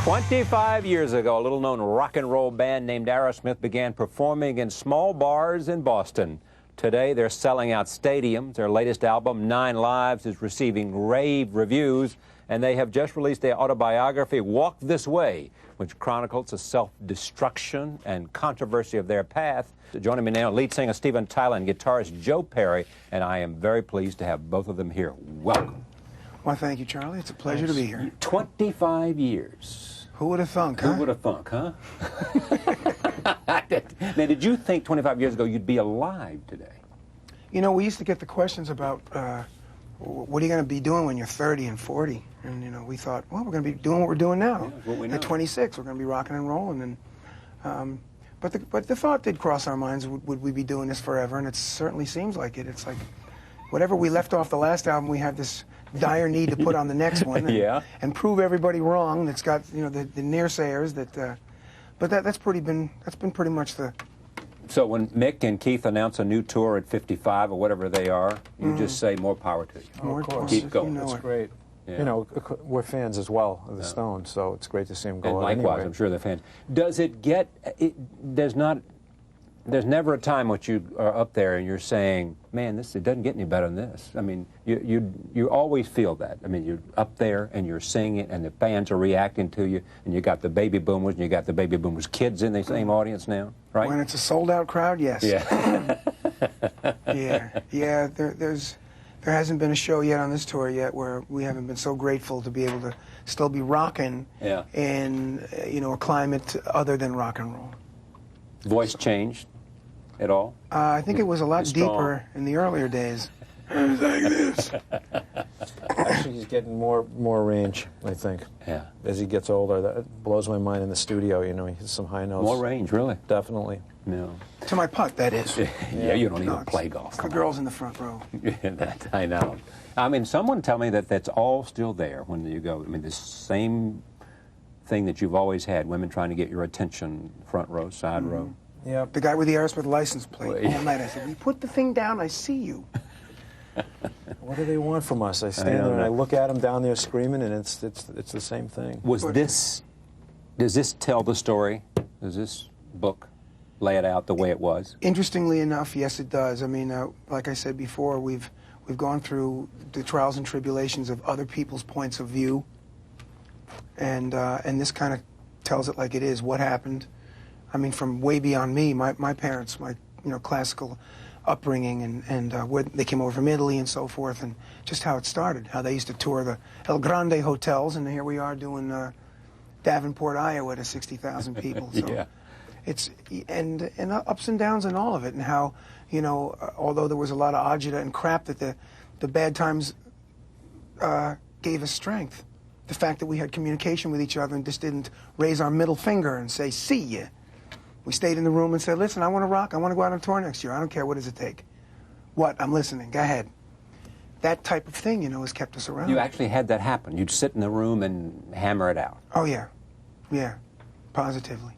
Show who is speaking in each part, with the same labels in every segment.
Speaker 1: 25 years ago, a little-known rock and roll band named Aerosmith began performing in small bars in Boston. Today, they're selling out stadiums. Their latest album, 9 Lives, is receiving rave reviews, and they have just released their autobiography, Walk This Way, which chronicles the self-destruction and controversy of their path. Joining me now, lead singer Steven Tyler and guitarist Joe Perry, and I am very pleased to have both of them here. Welcome.
Speaker 2: Well, thank you, Charlie. It's a pleasure to be here.
Speaker 1: 25 years.
Speaker 2: Who would have thunk, huh?
Speaker 1: Who would have thunk, huh? Now, did you think 25 years ago you'd be alive today?
Speaker 2: You know, we used to get the questions about, what are you going to be doing when you're 30 and 40? And, you know, we thought, well, we're going to be doing what we're doing now.
Speaker 1: Yeah, what we know.
Speaker 2: At 26, we're going to be rocking and rolling. And, but the thought did cross our minds, would we be doing this forever? And it certainly seems like it. It's like, whatever we left off the last album, we have this dire need to put on the next one and,
Speaker 1: yeah,
Speaker 2: and prove everybody wrong. That's got, you know, the naysayers that, but that's been pretty much the.
Speaker 1: So when Mick and Keith announce a new tour at 55 or whatever they are, you just say more power to you.
Speaker 2: More, of course.
Speaker 1: Keep going.
Speaker 2: You know
Speaker 3: That's great.
Speaker 1: Yeah.
Speaker 3: You know, we're fans as well of the Stones, so it's great to see them go
Speaker 1: And
Speaker 3: out
Speaker 1: likewise,
Speaker 3: anyway.
Speaker 1: I'm sure they're fans. Does it get? There's never a time when you are up there and you're saying, "Man, it doesn't get any better than this." I mean, you always feel that. I mean, you're up there and you're singing, and the fans are reacting to you, and you got the baby boomers, and you got the baby boomers kids in the same audience now, right?
Speaker 2: When it's a sold-out crowd, yes.
Speaker 1: Yeah.
Speaker 2: Yeah. There hasn't been a show yet on this tour yet where we haven't been so grateful to be able to still be rocking in, you know, a climate other than rock and roll.
Speaker 1: Voice changed at all?
Speaker 2: I think it was a lot
Speaker 1: It's strong.
Speaker 2: deeper in the earlier days. It was like this.
Speaker 3: Actually, he's getting more range, I think.
Speaker 1: Yeah.
Speaker 3: As he gets older, that blows my mind in the studio. You know, he hits some high notes.
Speaker 1: More range, really?
Speaker 3: Definitely.
Speaker 1: No.
Speaker 2: To my putt, that is.
Speaker 1: Yeah, you don't
Speaker 2: No,
Speaker 1: even play golf.
Speaker 2: The girls in the front row.
Speaker 1: That I know. I mean, someone tell me that that's all still there when you go. I mean, the same thing that you've always had, women trying to get your attention, front row, side row.
Speaker 3: Yeah.
Speaker 2: The guy with the Aerosmith license plate all night. I said, "Will you put the thing down? I see you."
Speaker 3: What do they want from us? I stand there and I look at them down there screaming, and it's the same thing.
Speaker 1: Does this tell the story? Does this book lay it out the way it was?
Speaker 2: Interestingly enough, yes, it does. I mean, like I said before, we've gone through the trials and tribulations of other people's points of view, and this kind of tells it like it is. What happened? I mean, from way beyond me. My parents, my classical upbringing, and where they came over from Italy and so forth, and just how it started. How they used to tour the El Grande hotels, and here we are doing Davenport, Iowa, to 60,000 people. So.
Speaker 1: Yeah.
Speaker 2: It's and ups and downs in all of it, and how, you know, although there was a lot of agita and crap, that the bad times gave us strength. The fact that we had communication with each other and just didn't raise our middle finger and say, "See ya." We stayed in the room and said, "Listen, I want to rock. I want to go out on tour next year. I don't care. What does it take? What? I'm listening. Go ahead." That type of thing, you know, has kept us around.
Speaker 1: You actually had that happen. You'd sit in the room and hammer it out.
Speaker 2: Oh yeah, yeah, positively.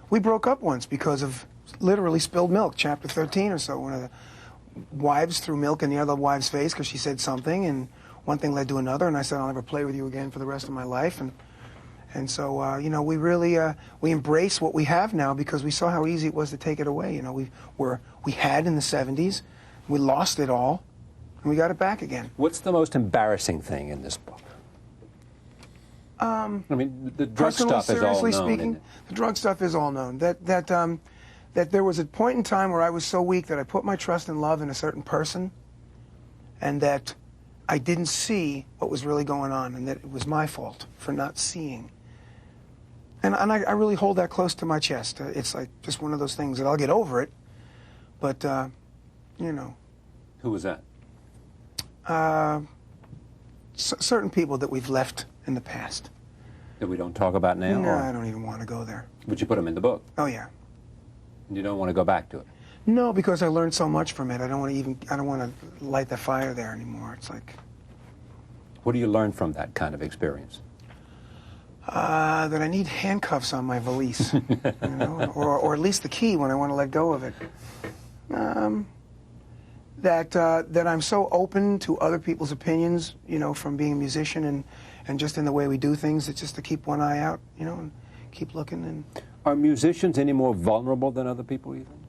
Speaker 2: We broke up once because of literally spilled milk, chapter 13 or so. One of the wives threw milk in the other wife's face because she said something, and one thing led to another, and I said, "I'll never play with you again for the rest of my life." And so, you know, we really, we embrace what we have now because we saw how easy it was to take it away. You know, we had in the 70s, we lost it all, and we got it back again.
Speaker 1: What's the most embarrassing thing in this book? I mean, the drug stuff is all known.
Speaker 2: Seriously speaking, the drug stuff is all known. That there was a point in time where I was so weak that I put my trust and love in a certain person, and that I didn't see what was really going on, and that it was my fault for not seeing. And I really hold that close to my chest. It's like just one of those things that I'll get over it, but, you know.
Speaker 1: Who was that?
Speaker 2: Certain people that we've left in the past.
Speaker 1: That we don't talk about now?
Speaker 2: No,
Speaker 1: or?
Speaker 2: I don't even want to go there.
Speaker 1: But you put them in the book.
Speaker 2: Oh, yeah.
Speaker 1: You don't want to go back to it?
Speaker 2: No, because I learned so much from it. I don't want to light the fire there anymore. It's like...
Speaker 1: What do you learn from that kind of experience?
Speaker 2: That I need handcuffs on my valise, you know, or at least the key when I want to let go of it. that I'm so open to other people's opinions, you know, from being a musician and just in the way we do things, it's just to keep one eye out, you know, and keep looking. And
Speaker 1: are musicians any more vulnerable than other people, you think?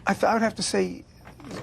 Speaker 2: I would have to say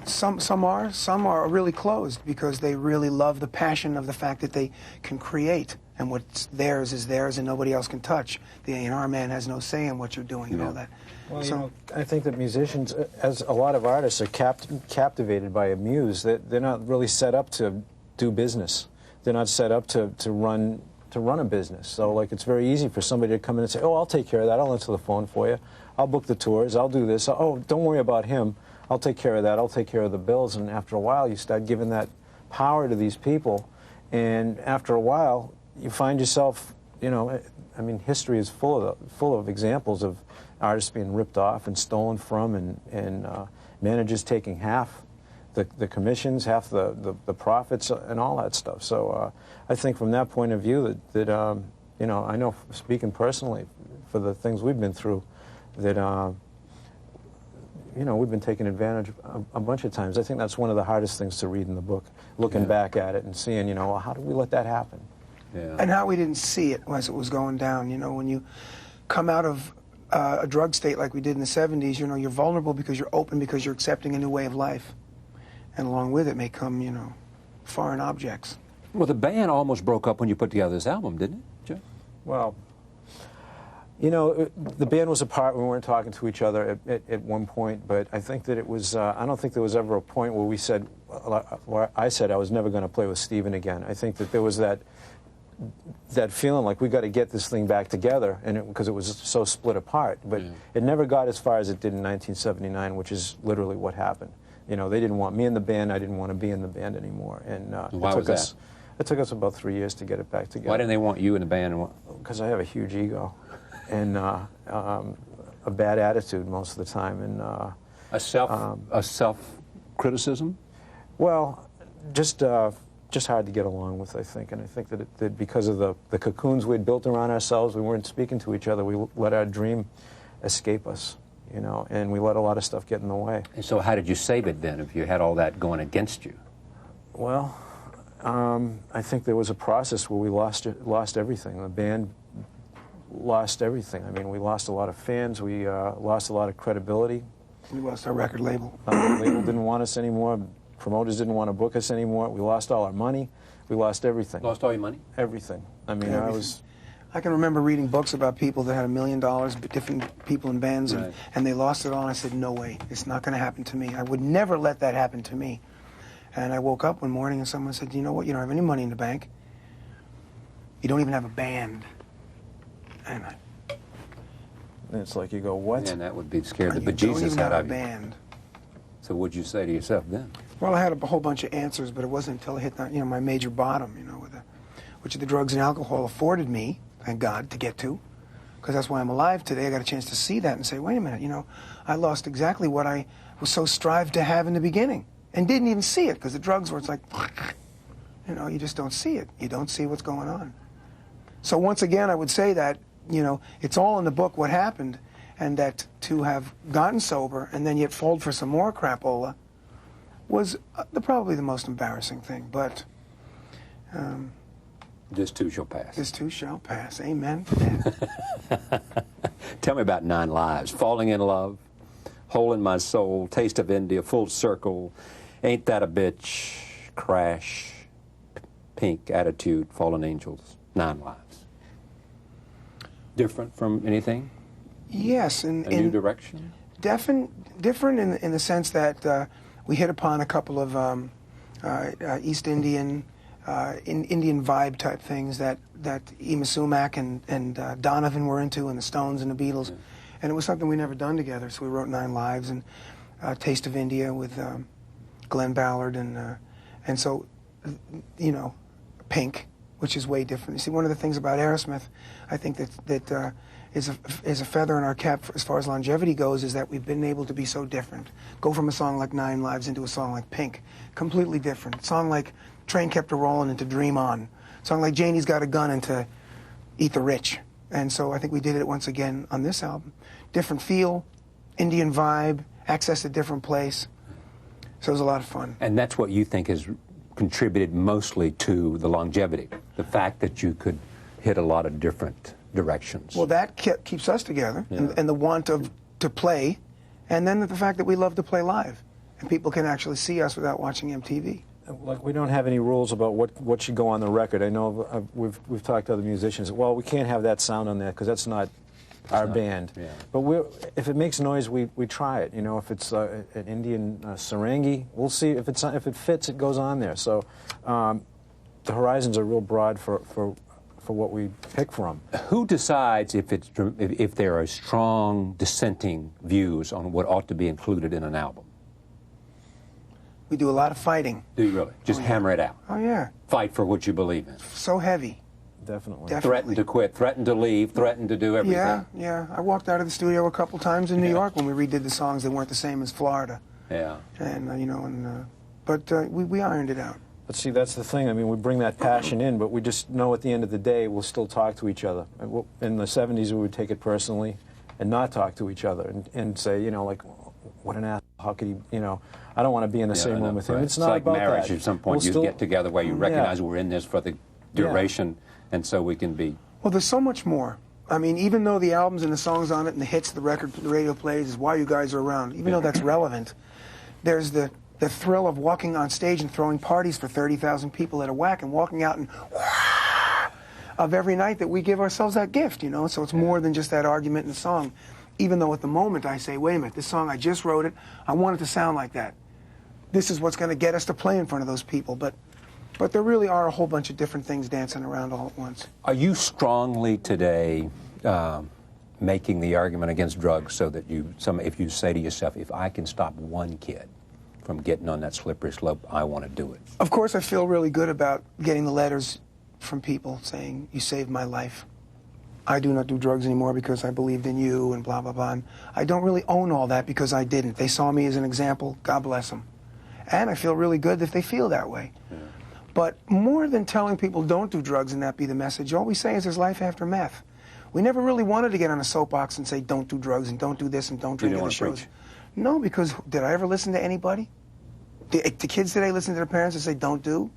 Speaker 2: some are really closed because they really love the passion of the fact that they can create, and what's theirs is theirs and nobody else can touch. The A&R man has no say in what you're doing and all that.
Speaker 3: Well,
Speaker 2: so,
Speaker 3: you know, I think that musicians, as a lot of artists, are captivated by a muse. They're not really set up to do business. They're not set up to run a business. So, like, it's very easy for somebody to come in and say, "Oh, I'll take care of that. I'll answer the phone for you. I'll book the tours. I'll do this. Oh, don't worry about him. I'll take care of that. I'll take care of the bills." And after a while, you start giving that power to these people, and after a while, you find yourself, you know, I mean, history is full of examples of artists being ripped off and stolen from, and managers taking half the commissions, half the profits, and all that stuff. So I think from that point of view that you know, I know, speaking personally for the things we've been through, that you know, we've been taken advantage of a bunch of times. I think that's one of the hardest things to read in the book, looking back at it and seeing, you know, well, how did we let that happen?
Speaker 1: Yeah.
Speaker 2: And how we didn't see it as it was going down. You know, when you come out of a drug state like we did in the 70s, you know, you're vulnerable because you're open, because you're accepting a new way of life. And along with it may come, you know, foreign objects.
Speaker 1: Well, the band almost broke up when you put together this album, didn't it, Joe?
Speaker 3: Well, you know, the band was apart. We weren't talking to each other at one point, but I think that it was, I don't think there was ever a point where we said, where I said I was never going to play with Steven again. I think that there was that feeling like we got to get this thing back together, and because it was so split apart. But it never got as far as it did in 1979, which is literally what happened. You know, they didn't want me in the band. I didn't want to be in the band anymore. And
Speaker 1: why was that?
Speaker 3: It took us about 3 years to get it back together.
Speaker 1: Why didn't they want you in the band?
Speaker 3: Because I have a huge ego, and a bad attitude most of the time, and
Speaker 1: a self criticism.
Speaker 3: Well, just hard to get along with, I think. And I think that because of the cocoons we'd built around ourselves, we weren't speaking to each other. We let our dream escape us, you know, and we let a lot of stuff get in the way.
Speaker 1: And so how did you save it then if you had all that going against you?
Speaker 3: Well, I think there was a process where we lost everything. The band lost everything. I mean, we lost a lot of fans. We lost a lot of credibility.
Speaker 2: We lost our record label.
Speaker 3: The label didn't want us anymore. Promoters didn't want to book us anymore. We lost all our money. We lost everything.
Speaker 1: Lost all your money?
Speaker 3: Everything. I mean,
Speaker 2: everything. I can remember reading books about people that had $1 million, different people in bands, and they lost it all, and I said, no way, it's not going to happen to me. I would never let that happen to me. And I woke up one morning and someone said, you know what, you don't have any money in the bank. You don't even have a band. And
Speaker 3: it's like you go, what?
Speaker 1: And that would be scared the
Speaker 2: bejesus out of you. You don't even have a band.
Speaker 1: So what'd you say to yourself then?
Speaker 2: Well, I had a whole bunch of answers, but it wasn't until I hit that, you know, my major bottom, you know, which the drugs and alcohol afforded me, thank God, to get to, because that's why I'm alive today. I got a chance to see that and say, wait a minute, you know, I lost exactly what I was so strived to have in the beginning, and didn't even see it, because the drugs were, it's like, you know, you just don't see it. You don't see what's going on. So once again, I would say that, you know, it's all in the book what happened, and that to have gotten sober and then yet fall for some more crapola was probably the most embarrassing thing. But
Speaker 1: this too shall pass.
Speaker 2: This too shall pass. Amen.
Speaker 1: Tell me about 9 Lives. Falling in Love, Hole in My Soul, Taste of India, Full Circle, Ain't That a Bitch, Crash, Pink, Attitude, Fallen Angels, 9 Lives. Different from anything?
Speaker 2: Yes.
Speaker 1: A new direction?
Speaker 2: Different in the sense that we hit upon a couple of East Indian, Indian vibe type things that Ema Sumac and Donovan were into, and the Stones and the Beatles. Yeah. And it was something we never done together, so we wrote 9 Lives and Taste of India with Glenn Ballard, and so, you know, Pink, which is way different. You see, one of the things about Aerosmith, I think that is a feather in our cap as far as longevity goes, is that we've been able to be so different. Go from a song like 9 Lives into a song like Pink, completely different. A song like Train Kept A-Rollin' into Dream On. A song like Janie's Got a Gun into Eat the Rich. And so I think we did it once again on this album. Different feel, Indian vibe, access a different place. So it was a lot of fun.
Speaker 1: And that's what you think has contributed mostly to the longevity, the fact that you could hit a lot of different directions.
Speaker 2: Well, that keeps us together,
Speaker 1: Yeah.
Speaker 2: and the want to play, and then the fact that we love to play live, and people can actually see us without watching MTV.
Speaker 3: Like, we don't have any rules about what should go on the record. I know we've talked to other musicians. Well, we can't have that sound on there because that's not our band.
Speaker 1: Yeah.
Speaker 3: But if it makes noise, we try it. You know, if it's an Indian sarangi, we'll see if it fits. It goes on there. So the horizons are real broad for what we pick from.
Speaker 1: Who decides if there are strong dissenting views on what ought to be included in an album?
Speaker 2: We do a lot of fighting.
Speaker 1: Do you really? Just hammer it out.
Speaker 2: Oh, yeah.
Speaker 1: Fight for what you believe in.
Speaker 2: So heavy.
Speaker 3: Definitely.
Speaker 1: Threaten to quit, threaten to leave, threaten to do everything.
Speaker 2: Yeah, yeah. I walked out of the studio a couple times in New York when we redid the songs that weren't the same as Florida.
Speaker 1: Yeah.
Speaker 2: And, you know, but we ironed it out.
Speaker 3: But see, that's the thing. I mean, we bring that passion in, but we just know at the end of the day we'll still talk to each other. In the 70s, we would take it personally and not talk to each other and say, you know, like, what an asshole. How could he, you know, I don't want to be in the same room with him.
Speaker 1: Right.
Speaker 3: It's not
Speaker 1: like
Speaker 3: about
Speaker 1: marriage.
Speaker 3: that.
Speaker 1: At some point,
Speaker 3: We'll
Speaker 1: you
Speaker 3: still
Speaker 1: get together where you recognize we're in this for the duration, and so we can be.
Speaker 2: Well, there's so much more. I mean, even though the albums and the songs on it and the hits, the record, the radio plays is why you guys are around, even though that's relevant, there's the thrill of walking on stage and throwing parties for 30,000 people at a whack and walking out and of every night that we give ourselves that gift, you know? So it's more than just that argument in the song. Even though at the moment I say, wait a minute, this song, I just wrote it, I want it to sound like that. This is what's going to get us to play in front of those people. But there really are a whole bunch of different things dancing around all at once.
Speaker 1: Are you strongly today making the argument against drugs so that if you say to yourself, if I can stop one kid from getting on that slippery slope, I want to do it?
Speaker 2: Of course, I feel really good about getting the letters from people saying, you saved my life. I do not do drugs anymore because I believed in you and blah, blah, blah. And I don't really own all that because I didn't. They saw me as an example. God bless them. And I feel really good if they feel that way. Yeah. But more than telling people don't do drugs and that be the message, all we say is there's life after meth. We never really wanted to get on a soapbox and say don't do drugs and don't do this and don't drink at the shows. No, because did I ever listen to anybody? The kids today listen to their parents and say don't do?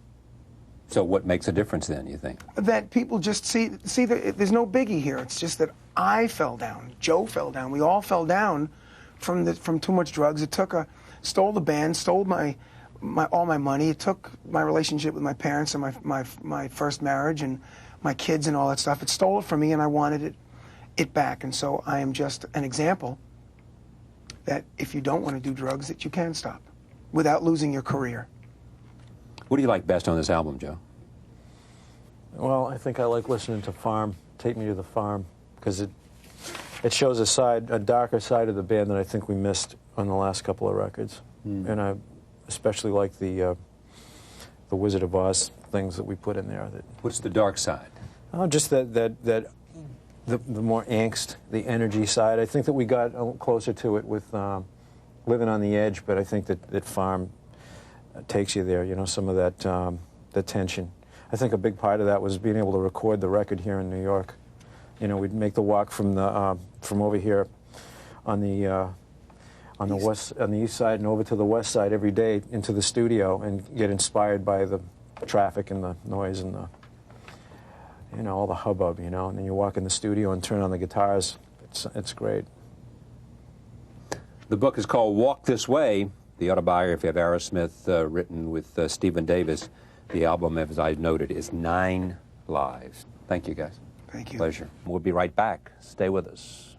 Speaker 1: So what makes a difference then, you think?
Speaker 2: That people just see that there's no biggie here. It's just that I fell down. Joe fell down. We all fell down from too much drugs. It stole the band, stole all my money. It took my relationship with my parents and my first marriage and my kids and all that stuff. It stole it from me, and I wanted it back. And so I am just an example that if you don't want to do drugs, that you can stop without losing your career.
Speaker 1: What do you like best on this album, Joe?
Speaker 3: Well, I think I like listening to Farm, Take Me to the Farm, because it shows a darker side of the band that I think we missed on the last couple of records. And I especially like the Wizard of Oz things that we put in there.
Speaker 1: What's the dark side?
Speaker 3: Oh, just the more angst, the energy side. I think that we got closer to it with Living on the Edge, but I think that Farm takes you there, you know, some of that the tension. I think a big part of that was being able to record the record here in New York. You know, we'd make the walk from over here on the east side and over to the west side every day into the studio and get inspired by the traffic and the noise and all the hubbub, you know. And then you walk in the studio and turn on the guitars. It's great.
Speaker 1: The book is called Walk This Way, the autobiography of Aerosmith, written with Stephen Davis. The album, as I noted, is 9 lives. Thank you, guys.
Speaker 2: Thank you.
Speaker 1: Pleasure. We'll be right back. Stay with us.